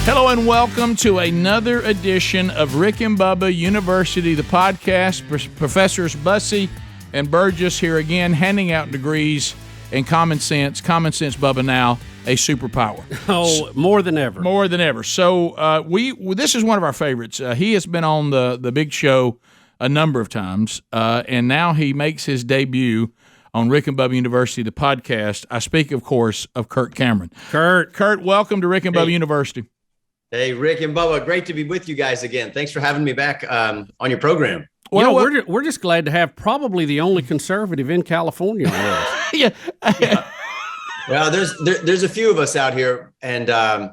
Hello and welcome to another edition of Rick and Bubba University, the podcast. Professors Bussey and Burgess here again, handing out degrees in common sense. Common sense, Bubba, now a superpower. Oh, more than ever. More than ever. So this is one of our favorites. He has been on the big show a number of times, and now he makes his debut on Rick and Bubba University, the podcast. I speak, of course, of Kirk Cameron. Kurt, welcome to Rick and Bubba University. Hey, Rick and Bubba, great to be with you guys again. Thanks for having me back on your program. Well, we're just glad to have probably the only conservative in California on this. Yeah. Well, there's a few of us out here, and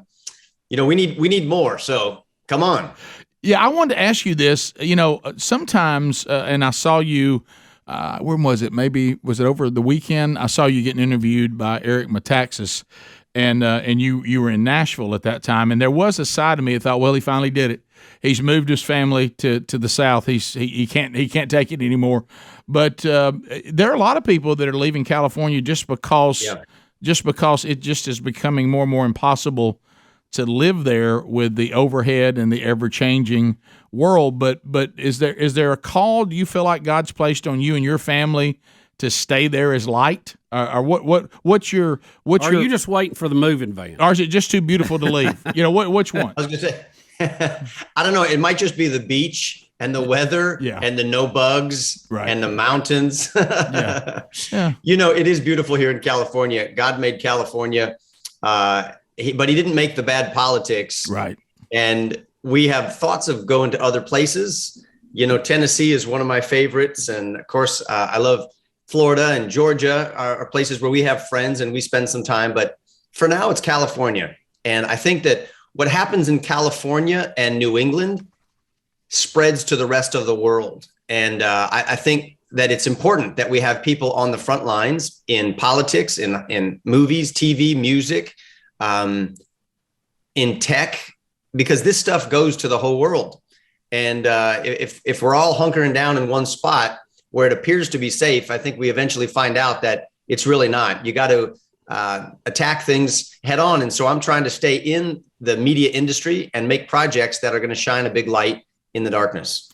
we need more. So come on. Yeah, I wanted to ask you this. Sometimes, and I saw you. When was it? Maybe was it over the weekend? I saw you getting interviewed by Eric Metaxas. And you were in Nashville at that time, and there was a side of me that thought, well, he finally did it. He's moved his family to the South. He can't take it anymore. But there are a lot of people that are leaving California just because it just is becoming more and more impossible to live there with the overhead and the ever changing world. But is there a call? Do you feel like God's placed on you and your family to stay there as light? Or what's your? Are you just waiting for the moving van? Or is it just too beautiful to leave? Which one? I was going to say, I don't know. It might just be the beach and the weather and the no bugs and the mountains. Yeah. It is beautiful here in California. God made California, but he didn't make the bad politics. Right. And we have thoughts of going to other places. Tennessee is one of my favorites. And of course, I love Florida and Georgia are places where we have friends and we spend some time. But for now, it's California. And I think that what happens in California and New England spreads to the rest of the world. And I think that it's important that we have people on the front lines in politics, in movies, TV, music, in tech, because this stuff goes to the whole world. And if we're all hunkering down in one spot where it appears to be safe, I think we eventually find out that it's really not. You got to attack things head on. And so I'm trying to stay in the media industry and make projects that are going to shine a big light in the darkness.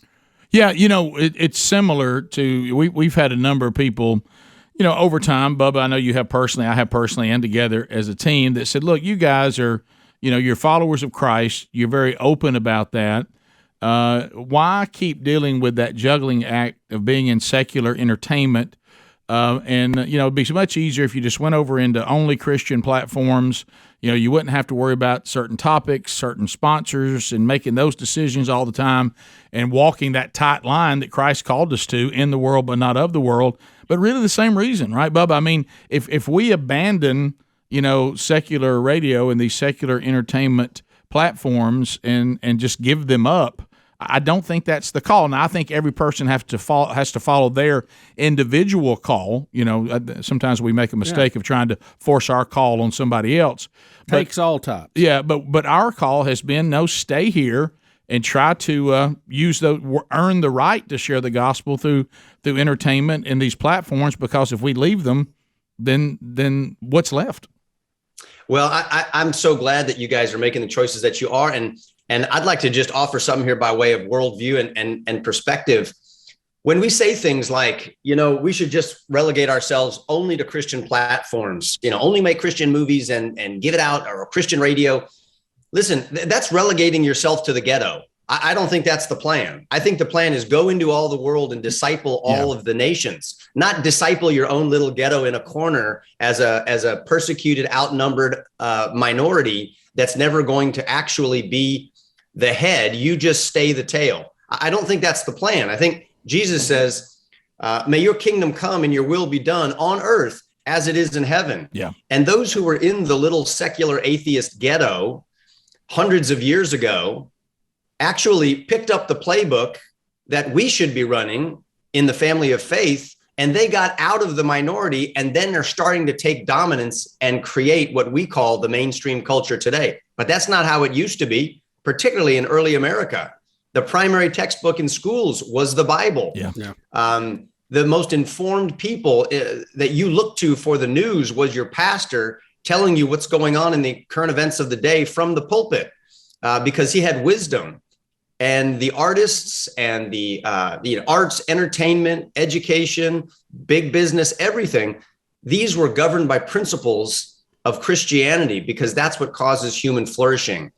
Yeah, it's similar to, we've had a number of people, over time, Bubba, I know you have personally, I have personally, and together as a team that said, look, you guys are, you're followers of Christ. You're very open about that. Why keep dealing with that juggling act of being in secular entertainment? It'd be so much easier if you just went over into only Christian platforms. You wouldn't have to worry about certain topics, certain sponsors, and making those decisions all the time and walking that tight line that Christ called us to, in the world but not of the world. But really the same reason, right, Bubba? I mean, if we abandon, secular radio and these secular entertainment platforms and just give them up, I don't think that's the call. Now, I think every person has to follow their individual call. Sometimes we make a mistake of trying to force our call on somebody else. Takes all types. Yeah, but our call has been, no, stay here and try to earn the right to share the gospel through entertainment in these platforms, because if we leave them, then what's left? Well, I'm so glad that you guys are making the choices that you are. And I'd like to just offer something here by way of worldview and perspective. When we say things like, we should just relegate ourselves only to Christian platforms, only make Christian movies and give it out, or Christian radio. Listen, that's relegating yourself to the ghetto. I don't think that's the plan. I think the plan is go into all the world and disciple all of the nations, not disciple your own little ghetto in a corner as a persecuted, outnumbered minority that's never going to actually be the head. You just stay the tail. I don't think that's the plan. I think Jesus says, may your kingdom come and your will be done on earth as it is in heaven. Yeah. And those who were in the little secular atheist ghetto hundreds of years ago actually picked up the playbook that we should be running in the family of faith, and they got out of the minority, and then they're starting to take dominance and create what we call the mainstream culture today. But that's not how it used to be, particularly in early America. The primary textbook in schools was the Bible. The most informed people that you look to for the news was your pastor telling you what's going on in the current events of the day from the pulpit. because he had wisdom. And the artists and the arts, entertainment, education, big business, everything, these were governed by principles of Christianity, because that's what causes human flourishing.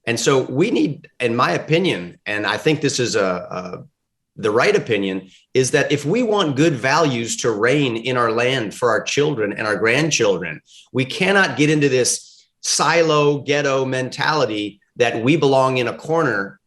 And so we need, in my opinion, and I think this is the right opinion, is that if we want good values to reign in our land for our children and our grandchildren, we cannot get into this silo ghetto mentality that we belong in a corner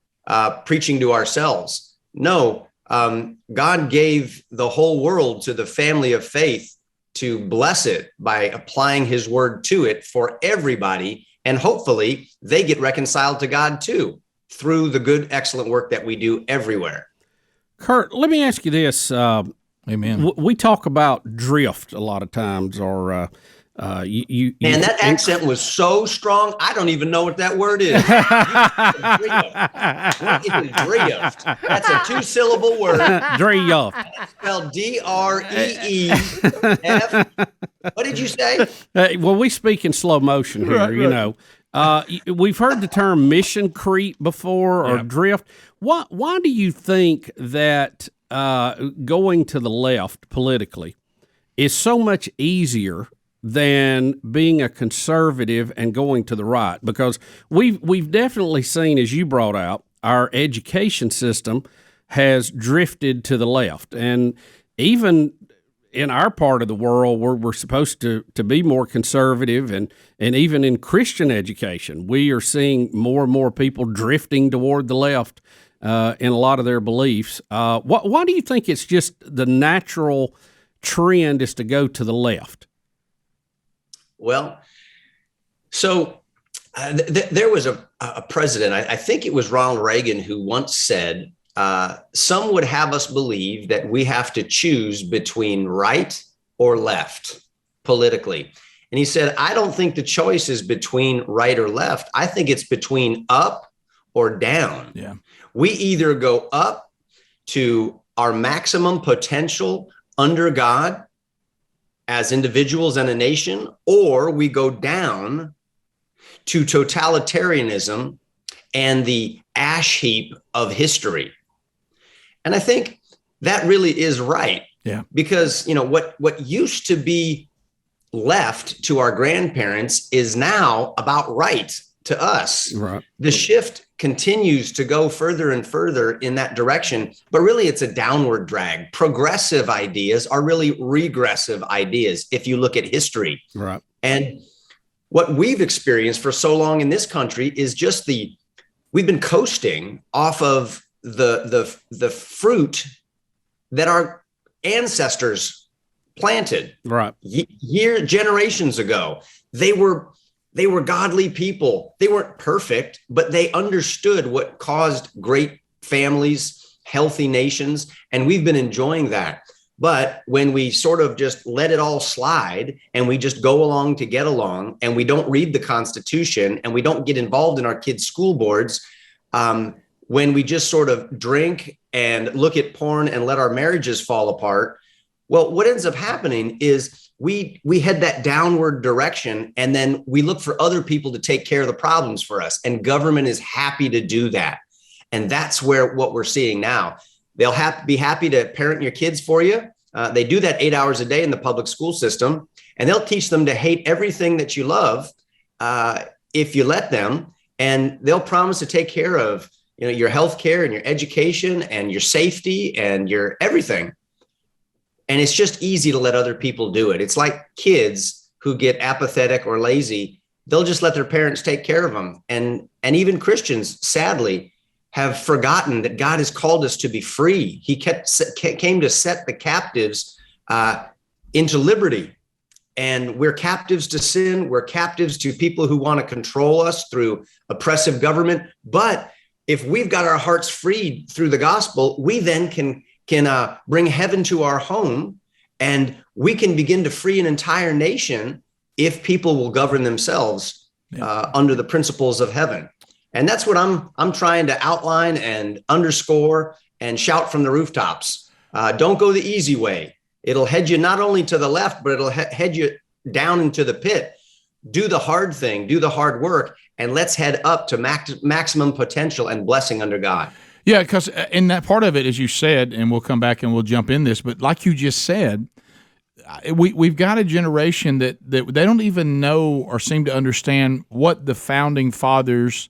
preaching to ourselves. No, God gave the whole world to the family of faith to bless it by applying his word to it for everybody. And hopefully they get reconciled to God too, through the good, excellent work that we do everywhere. Kurt, let me ask you this. Amen. We talk about drift a lot of times, or you. And that accent was so strong, I don't even know what that word is. What is drift? That's a 2-syllable word. Drift. Spelled DREEF. What did you say? Well, we speak in slow motion here, Right. you know. We've heard the term mission creep before, or drift. Why do you think that going to the left politically is so much easier than being a conservative and going to the right? Because we've definitely seen, as you brought out, our education system has drifted to the left. And even in our part of the world where we're supposed to be more conservative, and even in Christian education, we are seeing more and more people drifting toward the left in a lot of their beliefs. Why do you think it's just the natural trend is to go to the left? Well, so there was a president, I think it was Ronald Reagan, who once said, some would have us believe that we have to choose between right or left politically. And he said, I don't think the choice is between right or left. I think it's between up or down. Yeah. We either go up to our maximum potential under God as individuals and a nation, or we go down to totalitarianism and the ash heap of history. And I think that really is right. Yeah. Because, what used to be left to our grandparents is now about right to us. Right. The shift continues to go further and further in that direction, but really it's a downward drag. Progressive ideas are really regressive ideas if you look at history. Right. And what we've experienced for so long in this country is just we've been coasting off of the fruit that our ancestors planted generations ago. They were godly people. They weren't perfect, but they understood what caused great families, healthy nations, and we've been enjoying that. But when we sort of just let it all slide and we just go along to get along, and we don't read the Constitution and we don't get involved in our kids' school boards, when we just sort of drink and look at porn and let our marriages fall apart, well, what ends up happening is we head that downward direction, and then we look for other people to take care of the problems for us. And government is happy to do that. And that's what we're seeing now. They'll be happy to parent your kids for you. They do that 8 hours a day in the public school system, and they'll teach them to hate everything that you love if you let them. And they'll promise to take care of your health care and your education and your safety and your everything. And it's just easy to let other people do it. It's like kids who get apathetic or lazy. They'll just let their parents take care of them. And even Christians, sadly, have forgotten that God has called us to be free. He came to set the captives into liberty. And we're captives to sin. We're captives to people who want to control us through oppressive government. But if we've got our hearts freed through the gospel, we then can bring heaven to our home, and we can begin to free an entire nation if people will govern themselves under the principles of heaven. And that's what I'm trying to outline and underscore and shout from the rooftops. Don't go the easy way. It'll head you not only to the left, but it'll head you down into the pit. do the hard thing, do the hard work, and let's head up to maximum potential and blessing under God. Yeah, because in that part of it, as you said, and we'll come back and we'll jump in this, but like you just said, we've got a generation that they don't even know or seem to understand what the founding fathers,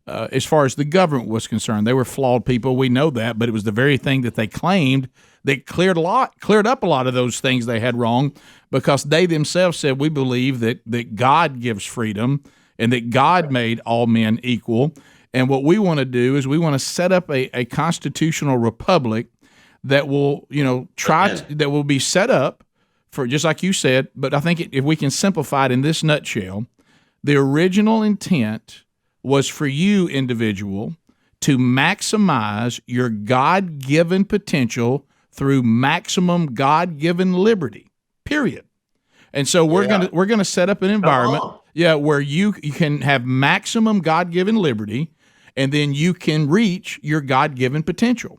as far as the government was concerned, they were flawed people. We know that, but it was the very thing that they claimed that cleared up a lot of those things they had wrong, because they themselves said, we believe that God gives freedom and that God made all men equal. And what we want to do is we want to set up a constitutional republic that will, that will be set up for, just like you said. But I think if we can simplify it in this nutshell, the original intent was for you, individual, to maximize your God-given potential through maximum God-given liberty. Period. And so we're gonna set up an environment, where you can have maximum God-given liberty, and then you can reach your God-given potential.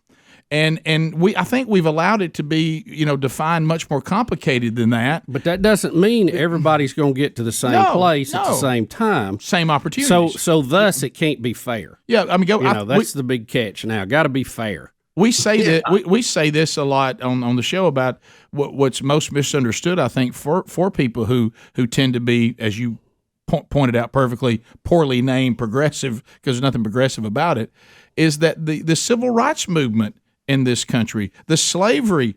And I think we've allowed it to be, defined much more complicated than that. But that doesn't mean everybody's going to get to the same place at the same time. Same opportunities. So thus it can't be fair. Yeah, I mean, that's the big catch now. Got to be fair. We say that we say this a lot on the show about what's most misunderstood, I think, for people who tend to be, as you pointed out perfectly, poorly named progressive, because there's nothing progressive about it, is that the civil rights movement in this country, the slavery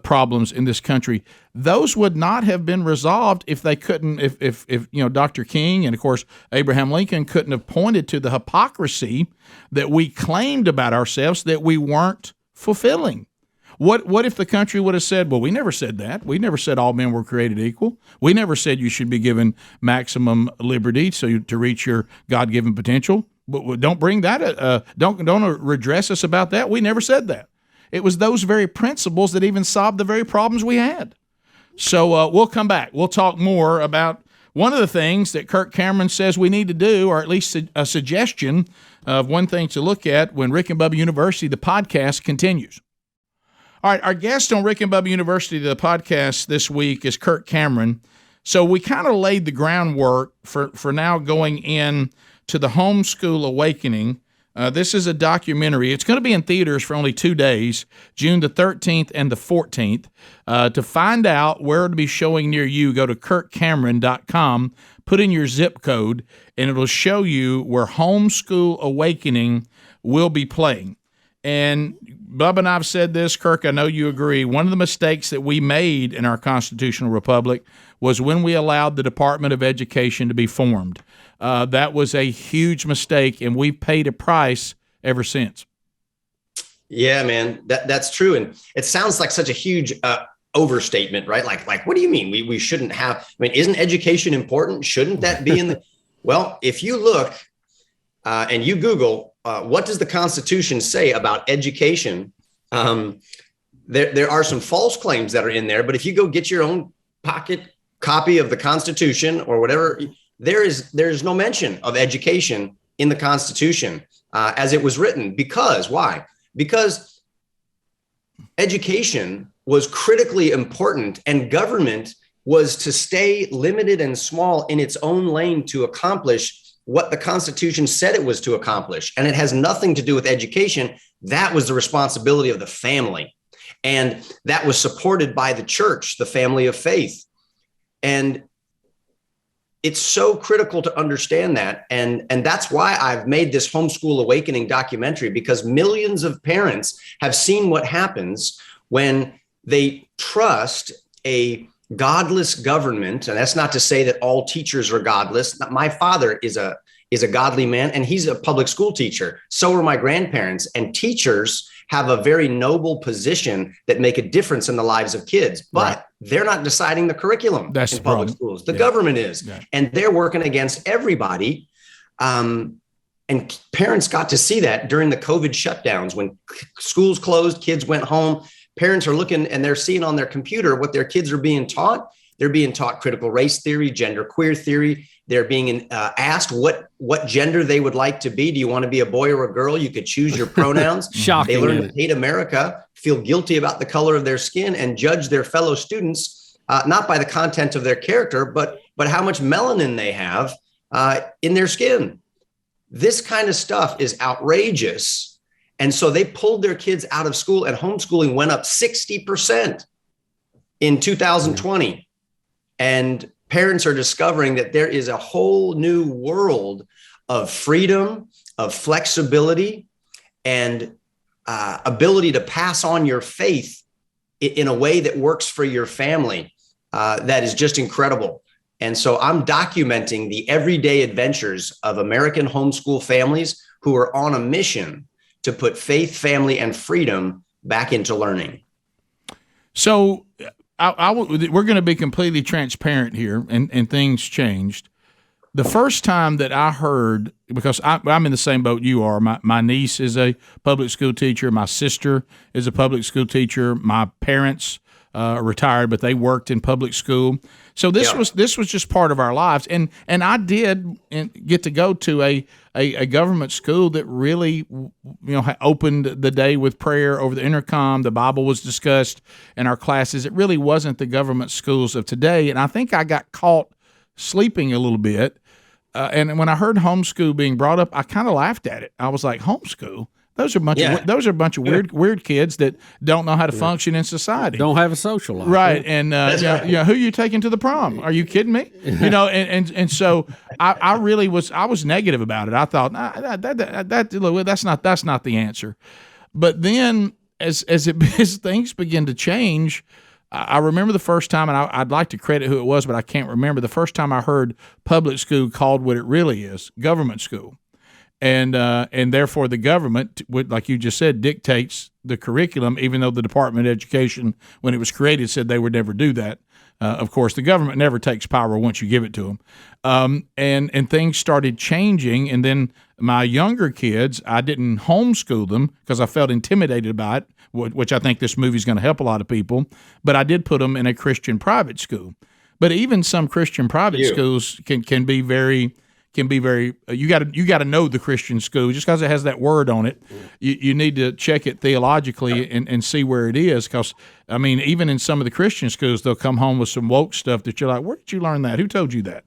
problems in this country, those would not have been resolved if they couldn't, if Dr. King and of course Abraham Lincoln couldn't have pointed to the hypocrisy that we claimed about ourselves that we weren't fulfilling. What if the country would have said, well, we never said that. We never said all men were created equal. We never said you should be given maximum liberty to reach your God-given potential. But don't bring that. Don't redress us about that. We never said that. It was those very principles that even solved the very problems we had. So we'll come back. We'll talk more about one of the things that Kirk Cameron says we need to do, or at least a suggestion of one thing to look at when Rick and Bubba University, the podcast, continues. All right, our guest on Rick and Bubba University, the podcast this week, is Kirk Cameron. So we kind of laid the groundwork for now going in to the Homeschool Awakening. This is a documentary. It's going to be in theaters for only 2 days, June the 13th and the 14th. To find out where to be showing near you, go to kirkcameron.com, put in your zip code, and it'll show you where Homeschool Awakening will be playing. And Bubba and I have said this, Kirk, I know you agree. One of the mistakes that we made in our constitutional republic was when we allowed the Department of Education to be formed. That was a huge mistake, and we've paid a price ever since. Yeah, man, that's true. And it sounds like such a huge overstatement, right? Like, what do you mean we shouldn't have? I mean, isn't education important? Shouldn't that be in the? Well, if you look and you Google, what does the Constitution say about education? There are some false claims that are in there, but if you go get your own pocket copy of the Constitution or whatever, there's no mention of education in the Constitution as it was written. Because why? Because education was critically important, and government was to stay limited and small in its own lane to accomplish what the Constitution said it was to accomplish. And it has nothing to do with education. That was the responsibility of the family. And that was supported by the church, the family of faith. And it's so critical to understand that. And that's why I've made this Homeschool Awakening documentary, because millions of parents have seen what happens when they trust a godless government. And that's not to say that all teachers are godless. My father is a godly man, and he's a public school teacher. So are my grandparents. And teachers have a very noble position that make a difference in the lives of kids, but they're not deciding the curriculum in public schools. The government is, and they're working against everybody. And parents got to see that during the COVID shutdowns when schools closed, kids went home. Parents are looking and they're seeing on their computer what their kids are being taught. They're being taught critical race theory, gender queer theory. They're being asked what gender they would like to be. Do you want to be a boy or a girl? You could choose your pronouns. Shocking. They learn to hate America, feel guilty about the color of their skin, and judge their fellow students not by the content of their character, but how much melanin they have in their skin. This kind of stuff is outrageous. And so they pulled their kids out of school, and homeschooling went up 60% in 2020. And parents are discovering that there is a whole new world of freedom, of flexibility, and ability to pass on your faith in a way that works for your family. That is just incredible. And so I'm documenting the everyday adventures of American homeschool families who are on a mission to put faith, family, and freedom back into learning. So we're going to be completely transparent here, and things changed. The first time that I heard, because I'm in the same boat you are, my niece is a public school teacher, my sister is a public school teacher, my parents retired, but they worked in public school. So this was just part of our lives, and I did get to go to a government school that really, opened the day with prayer over the intercom. The Bible was discussed in our classes. It really wasn't the government schools of today, and I think I got caught sleeping a little bit. And when I heard homeschool being brought up, I kind of laughed at it. I was like, homeschool? Those are a bunch of weird kids that don't know how to function in society. Don't have a social life. Right. And who are you taking to the prom? Are you kidding me? And so I really was negative about it. I thought that's not the answer. But then as things begin to change, I remember the first time, and I'd like to credit who it was, but I can't remember the first time I heard public school called what it really is, government school. And therefore the government, like you just said, dictates the curriculum, even though the Department of Education, when it was created, said they would never do that. Of course, the government never takes power once you give it to them. And things started changing. And then my younger kids, I didn't homeschool them because I felt intimidated by it, which I think this movie is going to help a lot of people. But I did put them in a Christian private school. But even some Christian private schools can be very you got to know the Christian school. Just because it has that word on it, you need to check it theologically and see where it is. Because I mean, even in some of the Christian schools, they'll come home with some woke stuff that you're like, where did you learn that? Who told you that?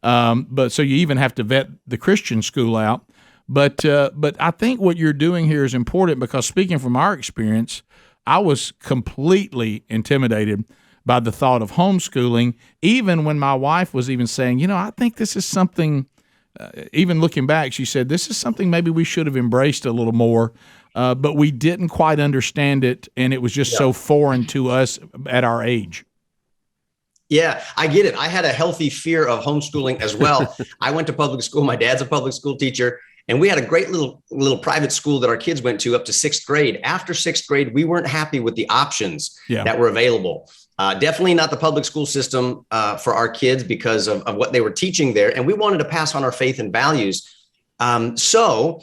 But so you even have to vet the Christian school out. But I think what you're doing here is important, because speaking from our experience, I was completely intimidated by the thought of homeschooling, even when my wife was even saying, I think this is something. Even looking back, she said, this is something maybe we should have embraced a little more, but we didn't quite understand it, and it was just so foreign to us at our age. Yeah, I get it. I had a healthy fear of homeschooling as well. I went to public school. My dad's a public school teacher, and we had a great little private school that our kids went to up to sixth grade. After sixth grade, we weren't happy with the options that were available. Definitely not the public school system for our kids because of what they were teaching there. And we wanted to pass on our faith and values. So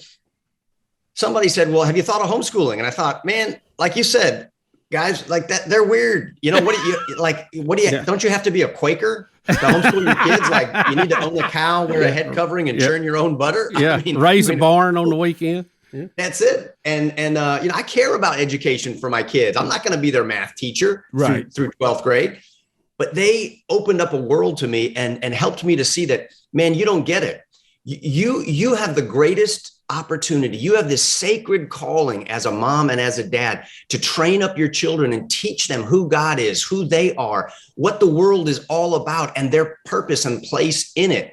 somebody said, well, have you thought of homeschooling? And I thought, man, like you said, guys like that, they're weird. Don't you have to be a Quaker to homeschool your kids? Like, you need to own a cow, wear a head covering, and churn your own butter? Yeah, raise a barn on the weekend. Yeah. That's it. And I care about education for my kids. I'm not going to be their math teacher through 12th grade, but they opened up a world to me and helped me to see that, man, you don't get it. You have the greatest opportunity. You have this sacred calling as a mom and as a dad to train up your children and teach them who God is, who they are, what the world is all about, and their purpose and place in it.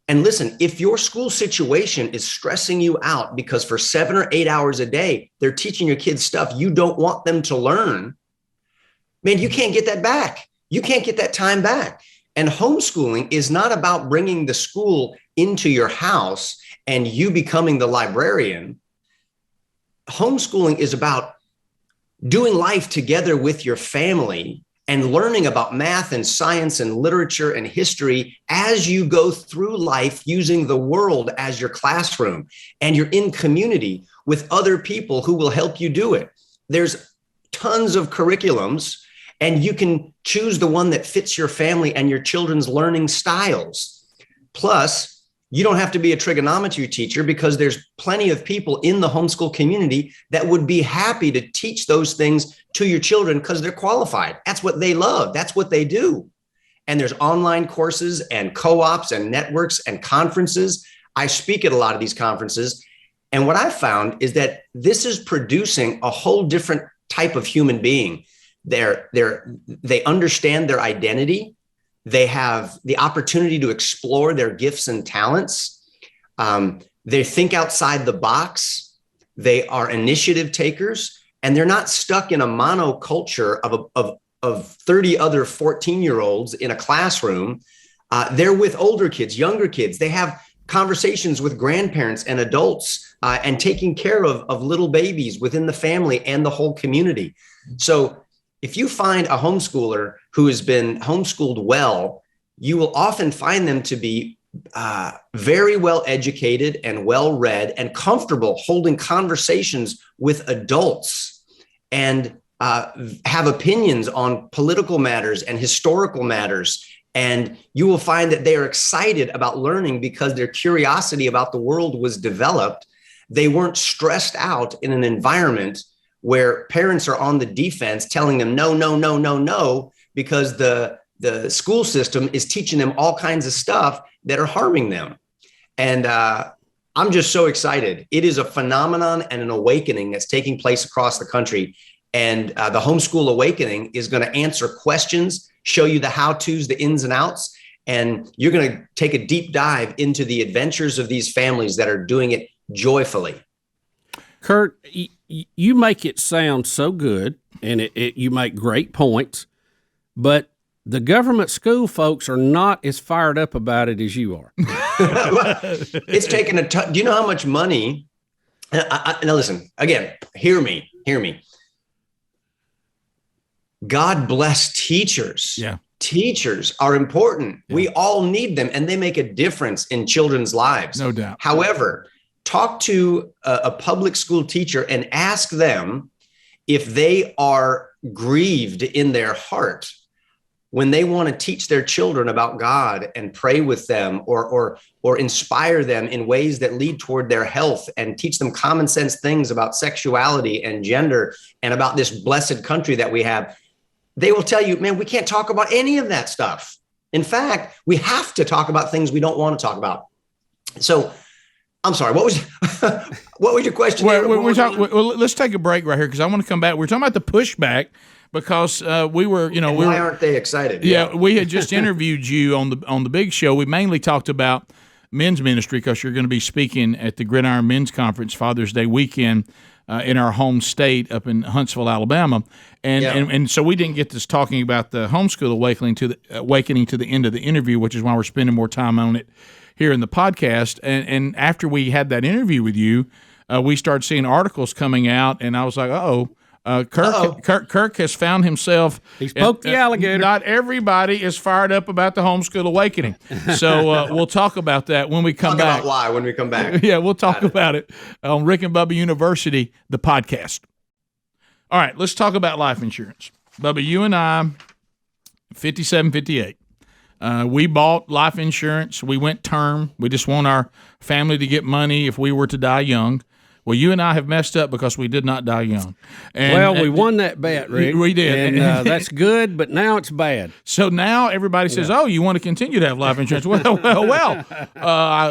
And listen, if your school situation is stressing you out because for 7 or 8 hours a day, they're teaching your kids stuff you don't want them to learn, man, you can't get that back. You can't get that time back. And homeschooling is not about bringing the school into your house and you becoming the librarian. Homeschooling is about doing life together with your family and learning about math and science and literature and history as you go through life, using the world as your classroom, and you're in community with other people who will help you do it. There's tons of curriculums, and you can choose the one that fits your family and your children's learning styles. Plus, You don't have to be a trigonometry teacher because there's plenty of people in the homeschool community that would be happy to teach those things to your children because they're qualified. That's what they love. That's what they do. And there's online courses and co-ops and networks and conferences. I speak at a lot of these conferences. And what I found is that this is producing a whole different type of human being. They understand their identity. They have the opportunity to explore their gifts and talents. They think outside the box. They are initiative takers, and they're not stuck in a monoculture of 30 other 14-year-olds in a classroom. They're with older kids, younger kids. They have conversations with grandparents and adults and taking care of little babies within the family and the whole community. So if you find a homeschooler who has been homeschooled well, you will often find them to be very well educated and well read and comfortable holding conversations with adults and have opinions on political matters and historical matters. And you will find that they are excited about learning because their curiosity about the world was developed. They weren't stressed out in an environment where parents are on the defense telling them no, no, no, no, no, because the school system is teaching them all kinds of stuff that are harming them. And I'm just so excited. It is a phenomenon and an awakening that's taking place across the country. And the Homeschool Awakening is going to answer questions, show you the how-tos, the ins and outs, and you're going to take a deep dive into the adventures of these families that are doing it joyfully. Kurt, you make it sound so good, and you make great points, but the government school folks are not as fired up about it as you are. It's taken do you know how much money? Now listen, again, hear me. God bless teachers. Yeah. Teachers are important. Yeah. We all need them, and they make a difference in children's lives. No doubt. However, talk to a public school teacher and ask them if they are grieved in their heart when they want to teach their children about God and pray with them or inspire them in ways that lead toward their health and teach them common sense things about sexuality and gender and about this blessed country that we have. They will tell you, man, we can't talk about any of that stuff. In fact, we have to talk about things we don't want to talk about. So I'm sorry, what was your question? Let's take a break right here because I want to come back. We're talking about the pushback because why aren't they excited? Yeah, we had just interviewed you on the big show. We mainly talked about men's ministry because you're going to be speaking at the Gridiron Men's Conference Father's Day weekend in our home state up in Huntsville, Alabama. And so we didn't get this talking about the Homeschool Awakening to the end of the interview, which is why we're spending more time on it here in the podcast. And after we had that interview with you, we started seeing articles coming out, and I was like, Kirk has found himself. He's poked the alligator. Not everybody is fired up about the Homeschool Awakening. So we'll talk about that when we come back. About why when we come back. Yeah, we'll talk about it on Rick and Bubba University, the podcast. All right, let's talk about life insurance. Bubba, you and I, 57, 58. We bought life insurance. We went term. We just want our family to get money if we were to die young. Well, you and I have messed up because we did not die young. We won that bet, Rick. We did. And that's good, but now it's bad. So now everybody says, oh, you want to continue to have life insurance? Well.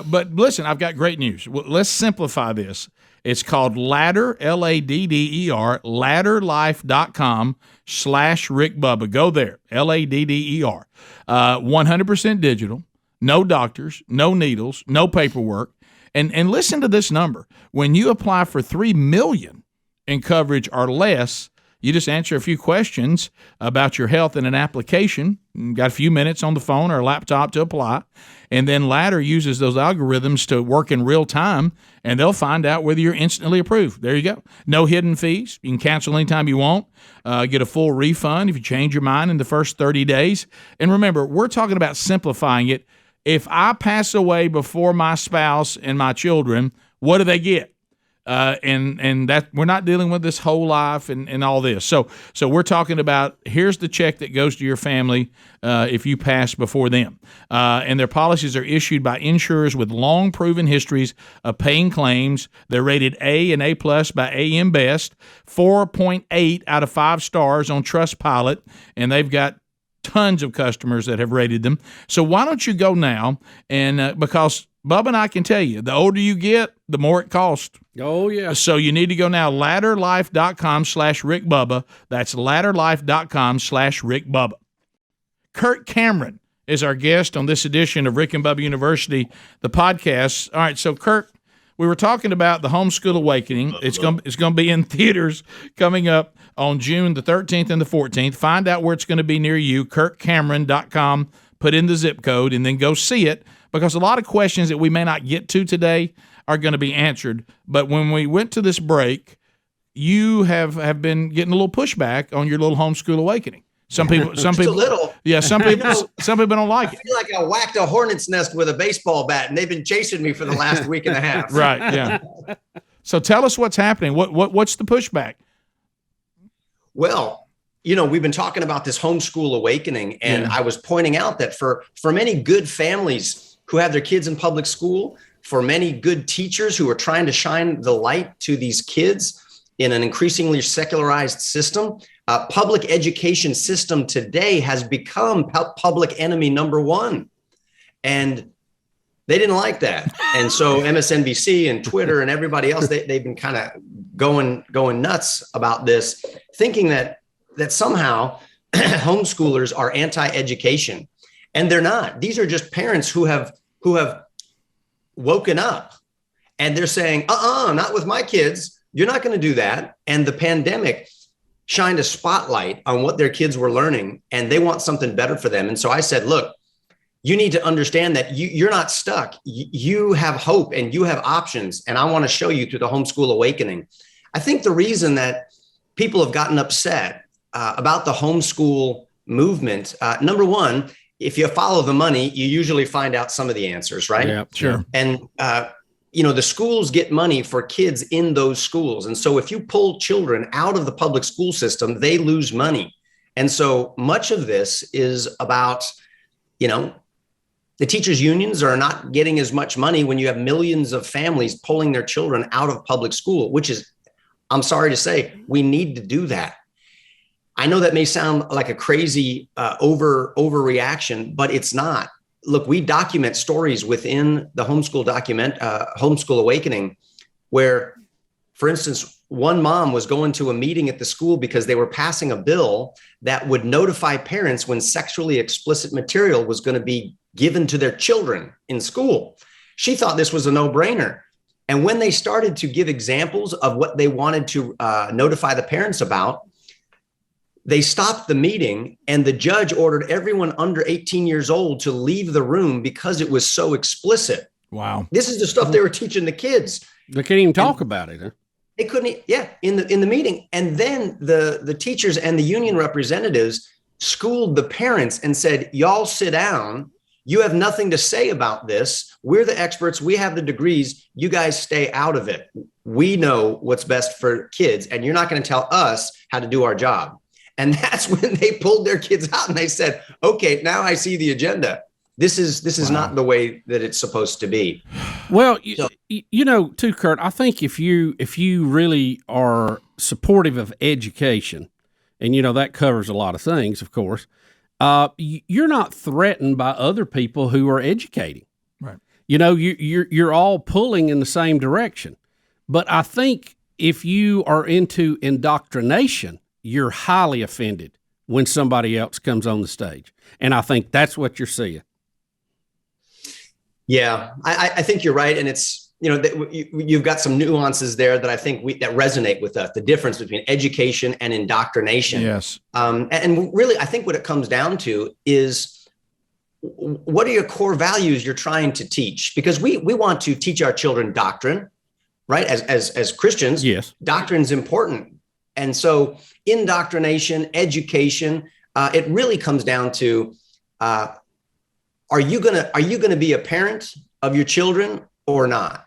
But listen, I've got great news. Let's simplify this. It's called Ladder, Ladder, ladderlife.com/Rick Bubba. Go there, Ladder. 100% digital, no doctors, no needles, no paperwork. And listen to this number. When you apply for $3 million in coverage or less, you just answer a few questions about your health in an application. You got a few minutes on the phone or a laptop to apply. And then Ladder uses those algorithms to work in real time, and they'll find out whether you're instantly approved. There you go. No hidden fees. You can cancel anytime you want. Get a full refund if you change your mind in the first 30 days. And remember, we're talking about simplifying it. If I pass away before my spouse and my children, what do they get? and that we're not dealing with this whole life and all this. So we're talking about here's the check that goes to your family if you pass before them. And their policies are issued by insurers with long proven histories of paying claims. They're rated A and A+ by AM Best, 4.8 out of 5 stars on Trustpilot, and they've got tons of customers that have rated them. So why don't you go now? And because Bubba and I can tell you, the older you get, the more it costs. Oh, yeah. So you need to go now, ladderlife.com/Rick Bubba. That's ladderlife.com/Rick Bubba. Kirk Cameron is our guest on this edition of Rick and Bubba University, the podcast. All right, so Kirk, we were talking about the Homeschool Awakening. It's going to be in theaters coming up on June the 13th and the 14th. Find out where it's going to be near you, kirkcameron.com. Put in the zip code and then go see it, because a lot of questions that we may not get to today are going to be answered. But when we went to this break, you have been getting a little pushback on your little Homeschool Awakening. Some people, a little. Yeah, some people don't like it. I feel like I whacked a hornet's nest with a baseball bat, and they've been chasing me for the last week and a half. Right. Yeah. So tell us what's happening. What's the pushback? Well, we've been talking about this Homeschool Awakening, and I was pointing out that for many good families who have their kids in public school, for many good teachers who are trying to shine the light to these kids in an increasingly secularized system, public education system today has become public enemy number one. And they didn't like that. And so MSNBC and Twitter and everybody else, they've been kind of going nuts about this, thinking that somehow homeschoolers are anti-education. And they're not. These are just parents who have woken up, and they're saying, not with my kids. You're not going to do that. And the pandemic shined a spotlight on what their kids were learning, and they want something better for them. And so I said, look, you need to understand that you're not stuck. You have hope and you have options. And I want to show you through the Homeschool Awakening. I think the reason that people have gotten upset about the homeschool movement, number one, if you follow the money, you usually find out some of the answers, right? Yeah, sure. And, the schools get money for kids in those schools. And so if you pull children out of the public school system, they lose money. And so much of this is about, the teachers' unions are not getting as much money when you have millions of families pulling their children out of public school, which is, I'm sorry to say, we need to do that. I know that may sound like a crazy overreaction, but it's not. Look, we document stories within the Homeschool Awakening, where, for instance, one mom was going to a meeting at the school because they were passing a bill that would notify parents when sexually explicit material was going to be given to their children in school. She thought this was a no-brainer. And when they started to give examples of what they wanted to notify the parents about, they stopped the meeting, and the judge ordered everyone under 18 years old to leave the room because it was so explicit. Wow. This is the stuff they were teaching the kids. They can't even talk about it. Huh? They couldn't, in the meeting. And then the teachers and the union representatives schooled the parents and said, y'all sit down. You have nothing to say about this. We're the experts. We have the degrees. You guys stay out of it. We know what's best for kids, and you're not going to tell us how to do our job. And that's when they pulled their kids out and they said, okay, now I see the agenda. This is not the way that it's supposed to be. Well, too, Kurt, I think if you really are supportive of education, and, that covers a lot of things, of course, you're not threatened by other people who are educating. Right. You're all pulling in the same direction. But I think if you are into indoctrination, you're highly offended when somebody else comes on the stage. And I think that's what you're seeing. Yeah, I think you're right. And it's, you've got some nuances there that I think that resonate with us, the difference between education and indoctrination. Yes. And really, I think what it comes down to is, what are your core values you're trying to teach? Because we want to teach our children doctrine, right? As Christians, yes, doctrine's important. And so indoctrination, education, it really comes down to, are you gonna be a parent of your children or not?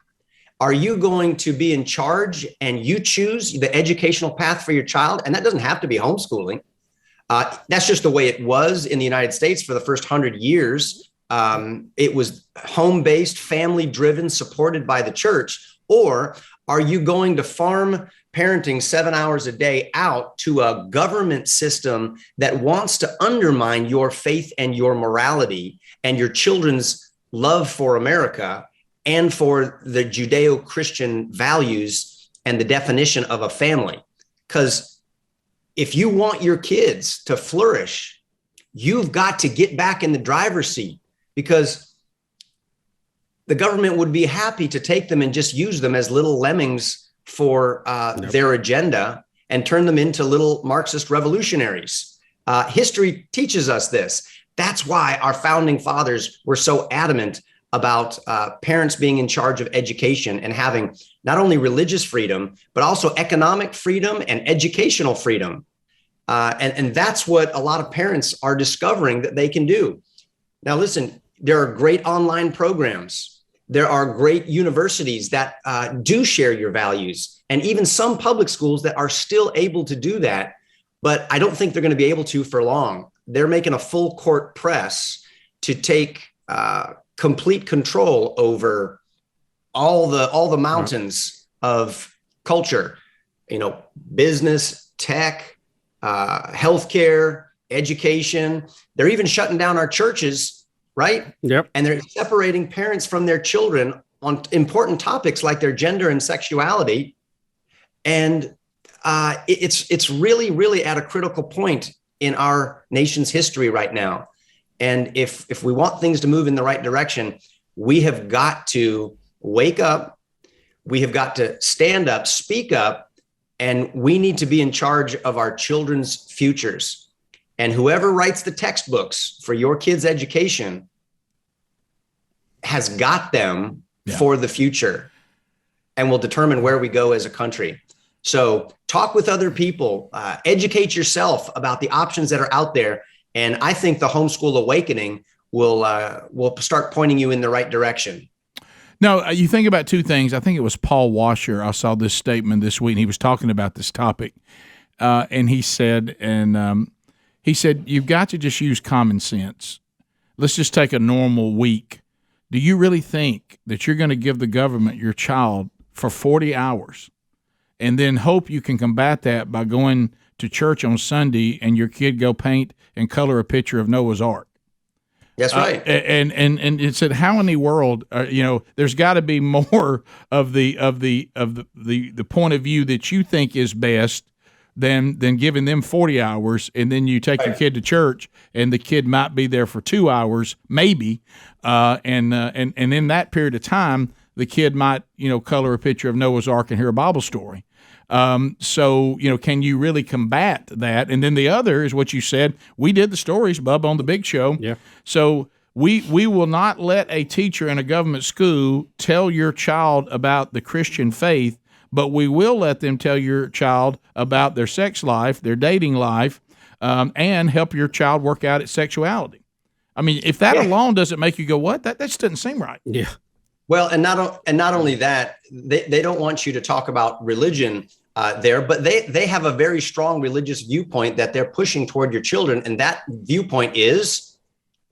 Are you going to be in charge and you choose the educational path for your child? And that doesn't have to be homeschooling. That's just the way it was in the United States for the first 100 years. It was home-based, family-driven, supported by the church. Or are you going to farm parenting 7 hours a day out to a government system that wants to undermine your faith and your morality and your children's love for America and for the Judeo-Christian values and the definition of a family? Because if you want your kids to flourish, you've got to get back in the driver's seat, because the government would be happy to take them and just use them as little lemmings for their agenda and turn them into little Marxist revolutionaries. History teaches us this. That's why our founding fathers were so adamant about parents being in charge of education and having not only religious freedom, but also economic freedom and educational freedom. And that's what a lot of parents are discovering that they can do. Now, listen, there are great online programs. There are great universities that do share your values, and even some public schools that are still able to do that. But I don't think they're going to be able to for long. They're making a full court press to take complete control over all the mountains of culture, business, tech, healthcare, education. They're even shutting down our churches, right? Yep. And they're separating parents from their children on important topics like their gender and sexuality. And it's really, really at a critical point in our nation's history right now. And if we want things to move in the right direction, we have got to wake up. We have got to stand up, speak up, and we need to be in charge of our children's futures. And whoever writes the textbooks for your kids' education has got them for the future and will determine where we go as a country. So talk with other people, educate yourself about the options that are out there. And I think the Homeschool Awakening will start pointing you in the right direction. No, you think about two things. I think it was Paul Washer. I saw this statement this week, and he was talking about this topic. And he said, you've got to just use common sense. Let's just take a normal week. Do you really think that you're going to give the government your child for 40 hours and then hope you can combat that by going to church on Sunday and your kid go paint and color a picture of Noah's Ark? That's right. And it said, how in the world, there's got to be more of the point of view that you think is best than giving them 40 hours, and then you take your kid to church and the kid might be there for 2 hours, maybe, and in that period of time, the kid might color a picture of Noah's Ark and hear a Bible story. So can you really combat that? And then the other is what you said. We did the stories, Bubba, on the Big Show. Yeah. So we will not let a teacher in a government school tell your child about the Christian faith, but we will let them tell your child about their sex life, their dating life, and help your child work out its sexuality. I mean, if that alone doesn't make you go, what? That just doesn't seem right. Yeah. Well, and not only that, they don't want you to talk about religion there, but they have a very strong religious viewpoint that they're pushing toward your children. And that viewpoint is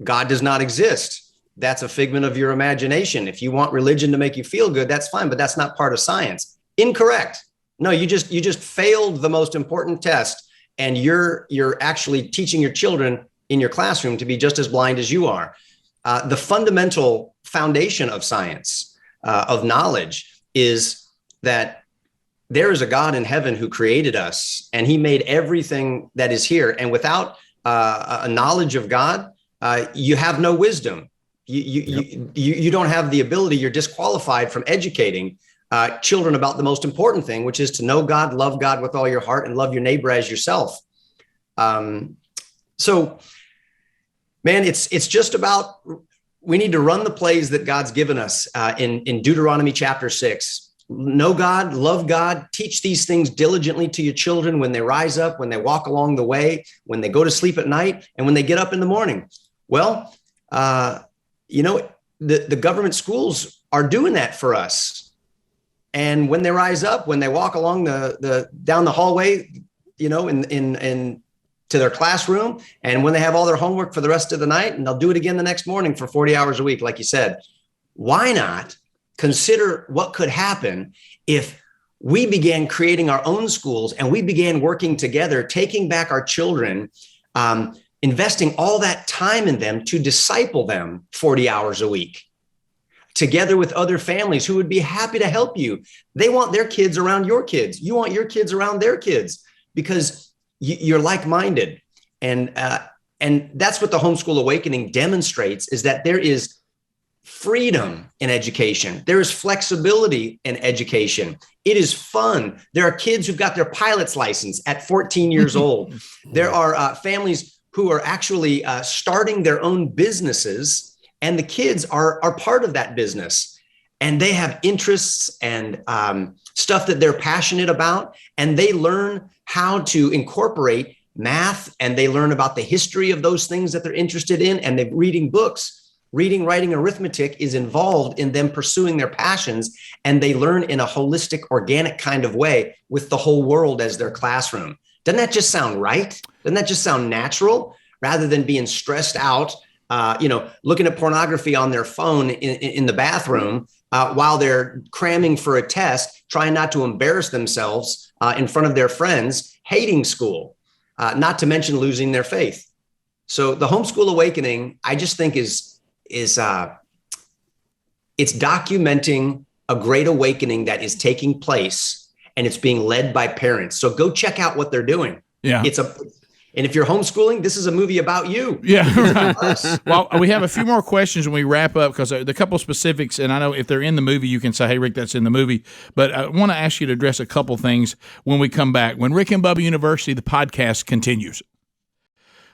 God does not exist. That's a figment of your imagination. If you want religion to make you feel good, that's fine, but that's not part of science. Incorrect. No, you just failed the most important test, and you're actually teaching your children in your classroom to be just as blind as you are. The fundamental foundation of science, of knowledge, is that there is a God in heaven who created us, and he made everything that is here. And without a knowledge of God, you have no wisdom. You don't have the ability. You're disqualified from educating children about the most important thing, which is to know God, love God with all your heart, and love your neighbor as yourself. So, man, it's just about, we need to run the plays that God's given us in Deuteronomy chapter 6. Know God, love God, teach these things diligently to your children when they rise up, when they walk along the way, when they go to sleep at night, and when they get up in the morning. Well, the government schools are doing that for us. And when they rise up, when they walk along the down the hallway, in to their classroom, and when they have all their homework for the rest of the night, and they'll do it again the next morning for 40 hours a week, like you said, why not consider what could happen if we began creating our own schools and we began working together, taking back our children, investing all that time in them to disciple them 40 hours a week, together with other families who would be happy to help you. They want their kids around your kids. You want your kids around their kids because you're like-minded. And that's what the Homeschool Awakening demonstrates, is that there is freedom in education. There is flexibility in education. It is fun. There are kids who've got their pilot's license at 14 years old. There are families who are actually starting their own businesses, and the kids are part of that business. And they have interests and stuff that they're passionate about, and they learn how to incorporate math, and they learn about the history of those things that they're interested in, and they're reading books. Reading, writing, arithmetic is involved in them pursuing their passions, and they learn in a holistic, organic kind of way with the whole world as their classroom. Doesn't that just sound right? Doesn't that just sound natural, rather than being stressed out, looking at pornography on their phone in the bathroom while they're cramming for a test, trying not to embarrass themselves in front of their friends, hating school, not to mention losing their faith. So the Homeschool Awakening, I just think is it's documenting a great awakening that is taking place, and it's being led by parents. So go check out what they're doing. Yeah. And if you're homeschooling, this is a movie about you. Yeah. Right. Well, we have a few more questions when we wrap up, because the couple specifics, and I know if they're in the movie, you can say, hey, Rick, that's in the movie. But I want to ask you to address a couple things when we come back. When Rick and Bubba University, the podcast continues.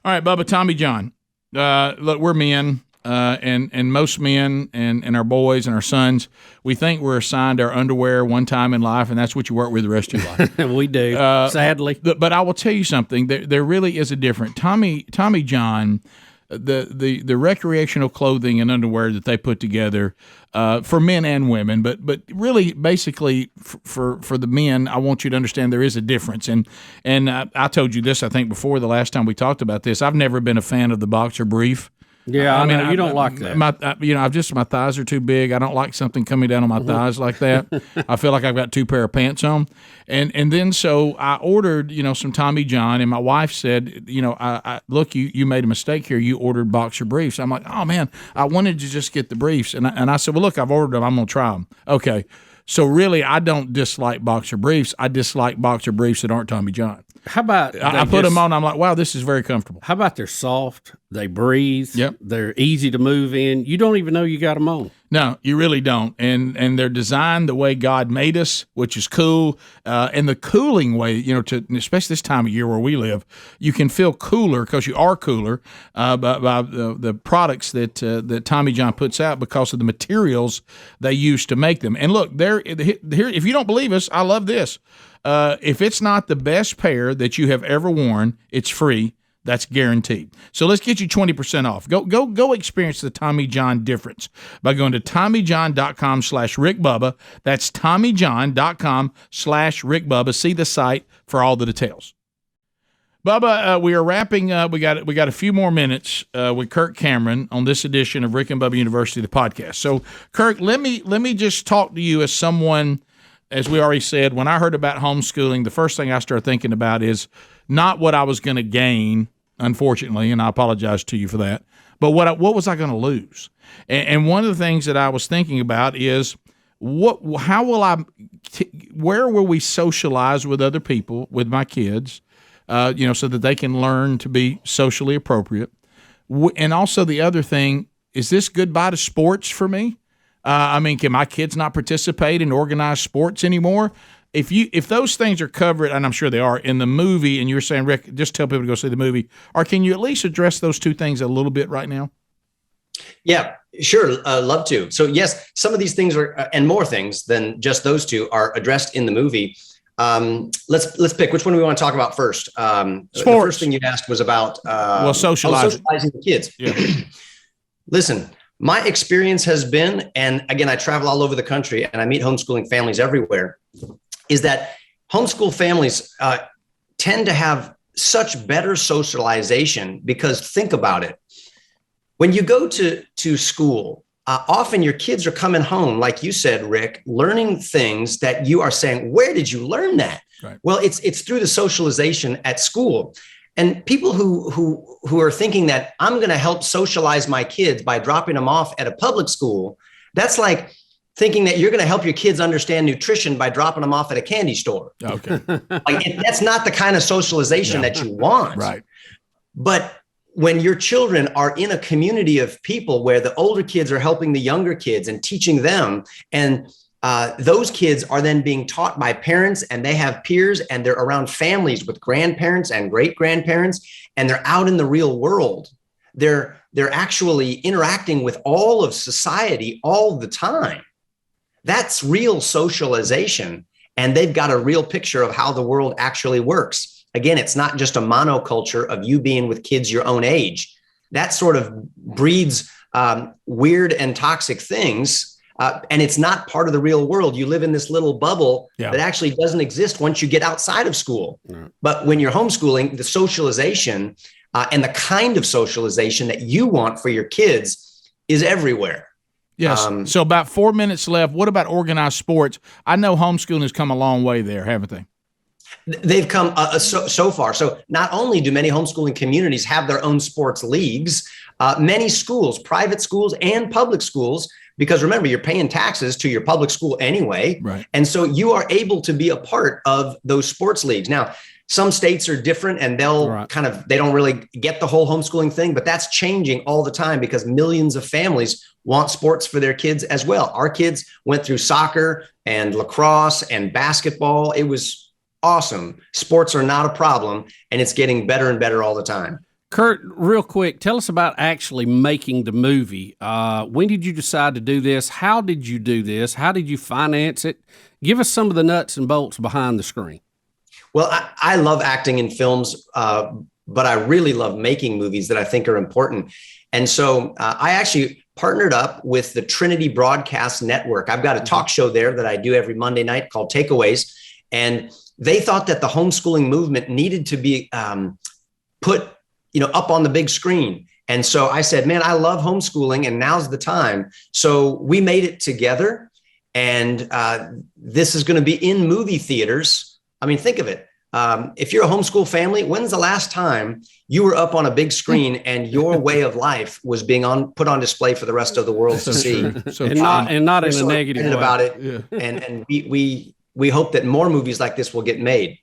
All right, Bubba, Tommy John. Look, we're men. And most men and our boys and our sons, we think we're assigned our underwear one time in life, and that's what you work with the rest of your life. We do, sadly. But I will tell you something. There really is a difference. Tommy John, the recreational clothing and underwear that they put together for men and women, but really basically for the men, I want you to understand there is a difference. And I told you this, I think, before the last time we talked about this. I've never been a fan of the boxer brief. Yeah, I mean, you don't like that. My thighs are too big. I don't like something coming down on my thighs like that. I feel like I've got two pair of pants on. And then so I ordered, some Tommy John, and my wife said, look, you made a mistake here. You ordered boxer briefs. I'm like, oh man, I wanted to just get the briefs. And I said, well, look, I've ordered them. I'm going to try them. Okay. So really, I don't dislike boxer briefs. I dislike boxer briefs that aren't Tommy John. How about I put them on? I'm like, wow, this is very comfortable. How about they're soft? They breathe. Yep. They're easy to move in. You don't even know you got them on. No, you really don't. And they're designed the way God made us, which is cool. And the cooling way, especially this time of year where we live, you can feel cooler because you are cooler by the products that Tommy John puts out because of the materials they use to make them. And look, here, if you don't believe us, I love this. If it's not the best pair that you have ever worn, it's free. That's guaranteed. So let's get you 20% off. Go experience the Tommy John difference by going to TommyJohn.com/RickBubba. That's TommyJohn.com/RickBubba. See the site for all the details. Bubba, we are wrapping up. We got a few more minutes with Kirk Cameron on this edition of Rick and Bubba University, the podcast. So, Kirk, let me just talk to you as someone. As we already said, when I heard about homeschooling, the first thing I started thinking about is not what I was going to gain, unfortunately, and I apologize to you for that, but what was I going to lose? And one of the things that I was thinking about is where will we socialize with other people, with my kids, so that they can learn to be socially appropriate? And also the other thing, is this goodbye to sports for me? Can my kids not participate in organized sports anymore? If those things are covered, and I'm sure they are, in the movie, and you're saying, Rick, just tell people to go see the movie, or can you at least address those two things a little bit right now? Yeah, sure. Love to. So yes, some of these things are, and more things than just those two, are addressed in the movie. Let's pick which one we want to talk about first. Sports. The first thing you asked was about socializing the kids. Yeah. Listen. My experience has been, and again, I travel all over the country and I meet homeschooling families everywhere, is that homeschool families tend to have such better socialization because think about it. When you go to school, often your kids are coming home, like you said, Rick, learning things that you are saying, where did you learn that? Right. Well, it's through the socialization at school. And people who are thinking that I'm going to help socialize my kids by dropping them off at a public school, that's like thinking that you're going to help your kids understand nutrition by dropping them off at a candy store. Okay. That's not the kind of socialization that you want. Right. But when your children are in a community of people where the older kids are helping the younger kids and teaching them, and those kids are then being taught by parents, and they have peers, and they're around families with grandparents and great grandparents, and they're out in the real world. They're actually interacting with all of society all the time. That's real socialization, and they've got a real picture of how the world actually works. Again, it's not just a monoculture of you being with kids your own age. That sort of breeds weird and toxic things. And it's not part of the real world. You live in this little bubble that actually doesn't exist once you get outside of school. But when you're homeschooling, the socialization and the kind of socialization that you want for your kids is everywhere. Yes. So about 4 minutes left. What about organized sports? I know homeschooling has come a long way there, haven't they? They've come so far. So not only do many homeschooling communities have their own sports leagues, many schools, private schools and public schools, because remember, you're paying taxes to your public school anyway. Right. And so you are able to be a part of those sports leagues. Now, some states are different and they'll they don't really get the whole homeschooling thing, but that's changing all the time because millions of families want sports for their kids as well. Our kids went through soccer and lacrosse and basketball. It was awesome. Sports are not a problem, and it's getting better and better all the time. Kurt, real quick, tell us about actually making the movie. When did you decide to do this? How did you do this? How did you finance it? Give us some of the nuts and bolts behind the screen. Well, I love acting in films, but I really love making movies that I think are important. And so I actually partnered up with the Trinity Broadcast Network. I've got a talk show there that I do every Monday night called Takeaways. And they thought that the homeschooling movement needed to be put up on the big screen. And so I said, man, I love homeschooling and now's the time. So we made it together, and this is going to be in movie theaters. I mean, think of it. If you're a homeschool family, when's the last time you were up on a big screen and your way of life was being put on display for the rest of the world to see? So and not in a negative way. About it. Yeah. And we hope that more movies like this will get made.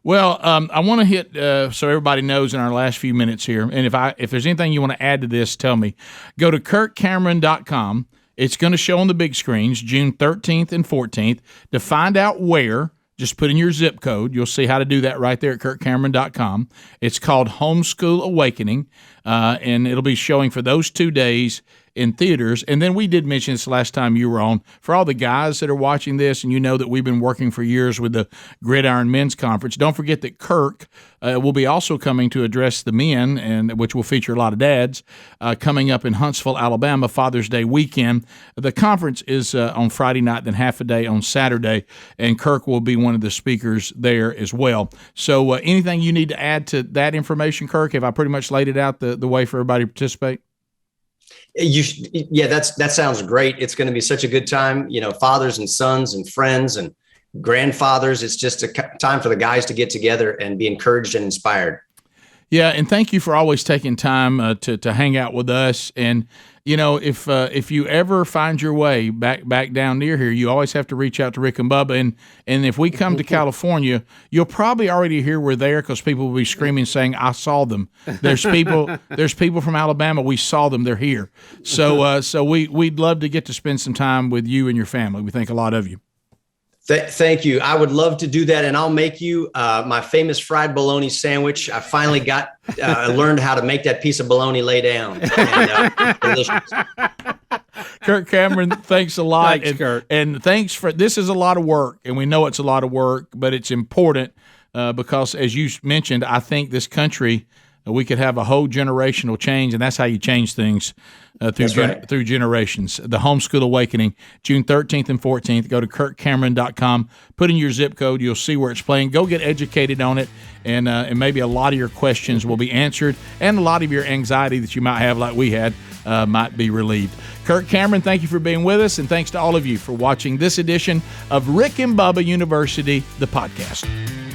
Well, I want to hit so everybody knows in our last few minutes here, and if there's anything you want to add to this, tell me. Go to kirkcameron.com. It's going to show on the big screens June 13th and 14th. To find out where, just put in your zip code. You'll see how to do that right there at kirkcameron.com. It's called Homeschool Awakening, and it'll be showing for those 2 days in theaters. And then we did mention this last time you were on. For all the guys that are watching this, and you know that we've been working for years with the Gridiron Men's Conference, don't forget that Kirk will be also coming to address the men, and which will feature a lot of dads, coming up in Huntsville, Alabama, Father's Day weekend. The conference is on Friday night, then half a day on Saturday, and Kirk will be one of the speakers there as well. So anything you need to add to that information, Kirk? Have I pretty much laid it out the way for everybody to participate? That sounds great. It's going to be such a good time. Fathers and sons and friends and grandfathers. It's just a time for the guys to get together and be encouraged and inspired. Yeah, and thank you for always taking time to hang out with us. And if you ever find your way back down near here, you always have to reach out to Rick and Bubba. And if we come to California, you'll probably already hear we're there because people will be screaming, saying, "I saw them." There's people from Alabama. We saw them. They're here. So we'd love to get to spend some time with you and your family. We think a lot of you. Thank you. I would love to do that, and I'll make you my famous fried bologna sandwich. I finally learned how to make that piece of bologna lay down. And, delicious. Kirk Cameron, thanks a lot. Thanks, Kurt. And thanks for this is a lot of work, and we know it's a lot of work, but it's important because, as you mentioned, I think this country we could have a whole generational change, and that's how you change things through generations. The Homeschool Awakening, June 13th and 14th. Go to kirkcameron.com, put in your zip code. You'll see where it's playing. Go get educated on it, and maybe a lot of your questions will be answered, and a lot of your anxiety that you might have, like we had, might be relieved. Kirk Cameron, thank you for being with us, and thanks to all of you for watching this edition of Rick and Bubba University, the podcast.